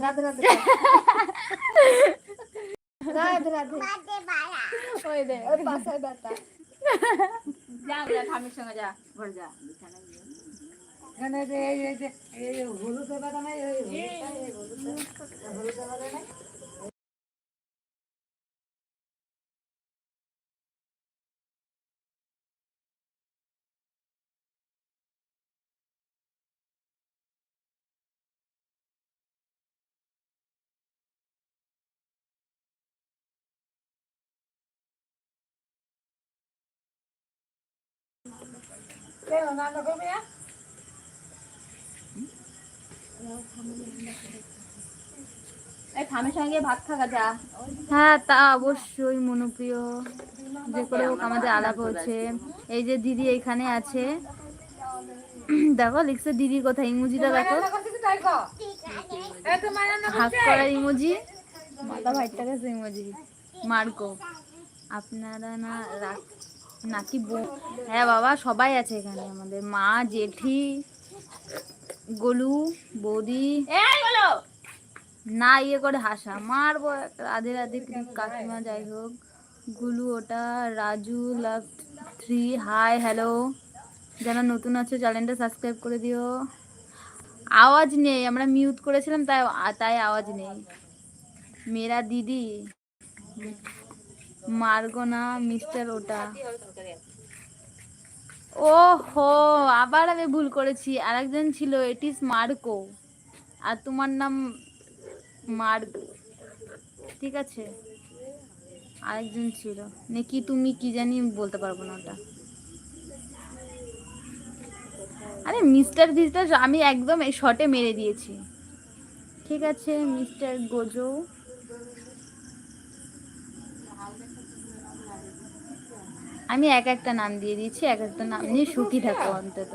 রাধে রাধে রাধে রাধে ওই দে ওই পাশে ব্যথা যা যা ঠামির সঙ্গে যা ঘর যা বিছানায় গিয়ে এখানে যে এই হলুদ ব্যথা নাই হলুদ ব্যথা নাই হ্যাঁ তা অবশ্যই মনুপ্রিয় যে করে হোক আমাদের আলাপ হচ্ছে। এই যে দিদি এখানে আছে দেখো লিখছে দিদির কথা ইমোজিটা দেখো হাত করা ইমোজি মাথা ভাইটা গেছে ইমোজি মার্কো আপনারা না নাকি হ্যাঁ বাবা সবাই আছে এখানে আমাদের মা জেঠি গোলু বৌদি না ইয়ে করে হাসা মারবো রাধে রাধে কাকিমা যাই হোক গুলু ওটা রাজু লাভ 3 হাই হ্যালো যারা নতুন আছে চ্যানেলটা সাবস্ক্রাইব করে দিও। আওয়াজ নেই আমরা মিউট করেছিলাম তাই তাই আওয়াজ নেই। মেরা দিদি মার্গো না মিস্টার ওটা ও হো আবার আমি ভুল করেছি আরেকজন ছিল ইট ইজ মার্কো আর তোমার নাম মার্গ ঠিক আছে আরেকজন ছিল নাকি তুমি কি জানি বলতে পারবো না ওটা আরে মিস্টার ভিস্টার আমি একদম এই শর্টে মেরে দিয়েছি ঠিক আছে মিস্টার গোজো আমি এক একটা নাম দিয়ে দিয়েছি এক একটা নাম নিয়ে সুখী থাকো অন্তত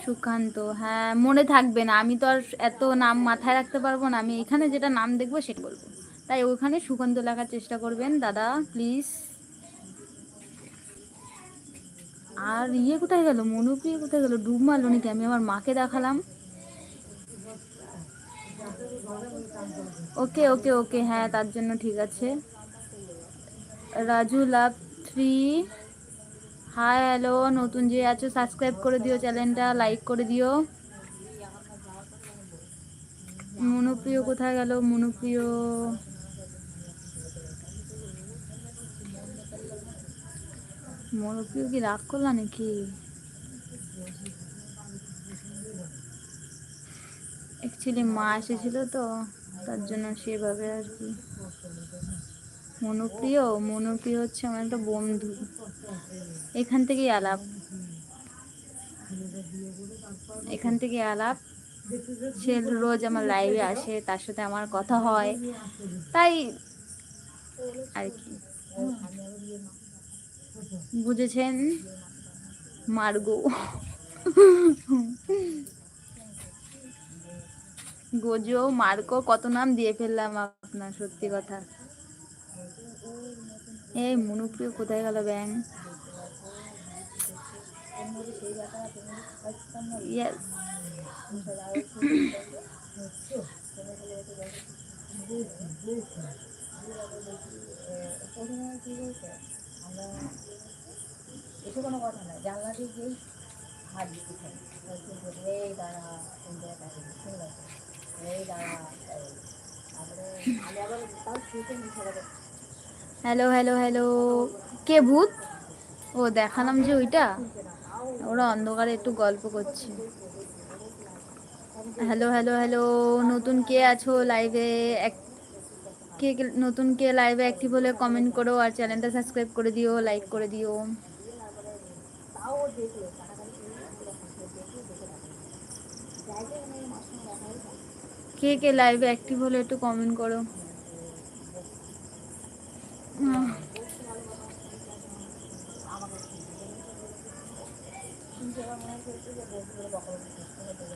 সুকান্ত হ্যাঁ মনে থাকবে না আমি তো আর এত নাম মাথায় রাখতে পারবো না আমি এখানে যেটা নাম দেখবো সেটা বলবো তাই ওখানে সুকান্ত লেখার চেষ্টা করবেন দাদা প্লিজ। আর ইয়ে কোথায় গেল মনুপ্রিয় কোথায় গেল ডুব মারলো নাকি আমি আমার মাকে দেখালাম ওকে ওকে ওকে হ্যাঁ তার জন্য ঠিক আছে রাজু লাভ 3 হাই হ্যালো নতুন যে আছো সাবস্ক্রাইব করে দিও চ্যানেলটা লাইক করে দিও। মনুপ্রিয় কোথায় গেল মনুপ্রিয় মনুপ্রিয় কি রাগ করলা নাকি অ্যাকচুয়ালি মা এসেছিল তো তার জন্য সেভাবে আর কি মনুপ্রিয় মনুপ্রিয় হচ্ছে আমার একটা বন্ধু এখান থেকেই আলাপ সে রোজ আমার লাইভে আসে তার সাথে আমার কথা হয় তাই আর কি বুঝেছেন মার্গো গোজো মার্কো কত নাম দিয়ে ফেললাম আপনার সত্যি কথা এই মনুপ্রিয় কোথায় গেল ব্যাং ইয়েস কোনো কথা নাই জানলা দিয়ে হাত দিতে এই দাঁড়া এই দাঁড়া হ্যালো হ্যালো হ্যালো কে ভূত ও দেখালাম যে ওইটা ওরা অন্ধকারে একটু গল্প করছে হ্যালো হ্যালো হ্যালো নতুন কে আছো লাইভে কে নতুন কে লাইভে অ্যাক্টিভ হলে কমেন্ট করো আর চ্যানেলটা সাবস্ক্রাইব করে দিও লাইক করে দিও কে কে লাইভে অ্যাক্টিভ হলে একটু কমেন্ট করো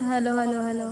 হ্যালো হ্যালো হ্যালো